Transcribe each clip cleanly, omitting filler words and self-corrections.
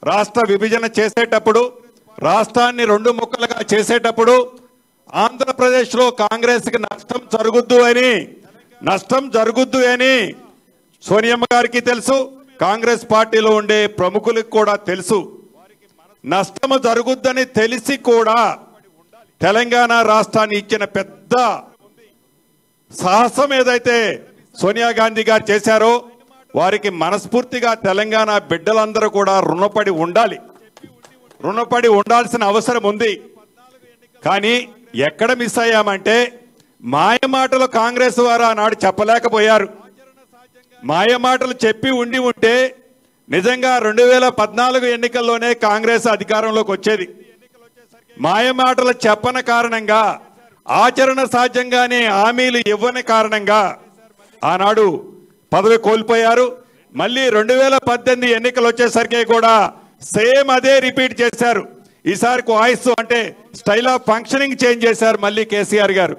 రాష్ట్ర విభజన చేసేటప్పుడు రాష్ట్రాన్ని రెండు ముక్కలుగా చేసేటప్పుడు ఆంధ్రప్రదేశ్లో కాంగ్రెస్కి నష్టం జరుగుద్దు అని సోనియమ్మ గారికి తెలుసు, కాంగ్రెస్ పార్టీలో ఉండే ప్రముఖులకు కూడా తెలుసు. నష్టం జరుగుద్దని తెలిసి కూడా తెలంగాణ రాష్ట్రాన్ని ఇచ్చిన పెద్ద సాహసం ఏదైతే సోనియా గాంధీ గారు చేశారో వారికి మనస్ఫూర్తిగా తెలంగాణ బిడ్డలందరూ కూడా రుణపడి ఉండాల్సిన అవసరం ఉంది. కానీ ఎక్కడ మిస్ అయ్యామంటే మాయమాటలు కాంగ్రెస్ వారు ఆనాడు చెప్పలేకపోయారు. మాయమాటలు చెప్పి ఉంటే నిజంగా 2014 ఎన్నికల్లోనే కాంగ్రెస్ అధికారంలోకి వచ్చేది. మాయమాటలు చెప్పని కారణంగా, ఆచరణ సాధ్యంగానే హామీలు ఇవ్వని కారణంగా ఆనాడు పదవి కోల్పోయారు. మళ్ళీ 2018 ఎన్నికలు వచ్చేసరికి కూడా సేమ్ అదే రిపీట్ చేశారు. ఈసారి వాయిస్ అంటే స్టైల్ ఆఫ్ ఫంక్షనింగ్ చేంజ్ చేశారు. మళ్ళీ కేసీఆర్ గారు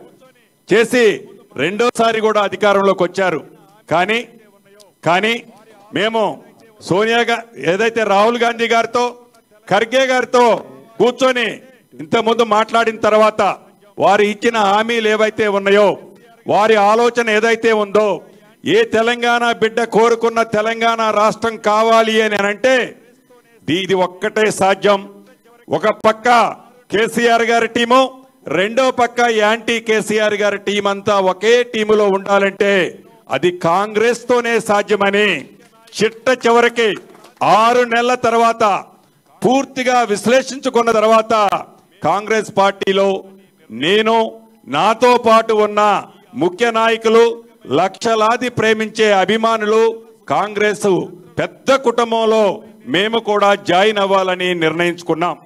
చేసి రెండోసారి కూడా అధికారంలోకి వచ్చారు. కానీ మేము సోనియా ఏదైతే రాహుల్ గాంధీ గారితో ఖర్గే గారితో కూర్చొని ఇంతకుముందు మాట్లాడిన తర్వాత వారు ఇచ్చిన హామీలు ఏవైతే ఉన్నాయో, వారి ఆలోచన ఏదైతే ఉందో, ఏ తెలంగాణ బిడ్డ కోరుకున్న తెలంగాణ రాష్ట్రం కావాలి అని అంటే ఇది ఒక్కటే సాధ్యం. ఒక పక్క కేసీఆర్ గారి టీము, రెండో పక్క యాంటీ కేసీఆర్ గారి టీం అంతా ఒకే టీములో ఉండాలంటే అది కాంగ్రెస్ తోనే సాధ్యమని చిట్ట చివరికి 6 నెలల తర్వాత పూర్తిగా విశ్లేషించుకున్న తర్వాత కాంగ్రెస్ పార్టీలో నేను, నాతో పాటు ఉన్న ముఖ్య నాయకులు, లక్షలాది ప్రేమించే అభిమానులు, కాంగ్రెస్ పెద్ద కుటుంబంలో మేము కూడా జాయిన్ అవ్వాలని నిర్ణయించుకున్నాం.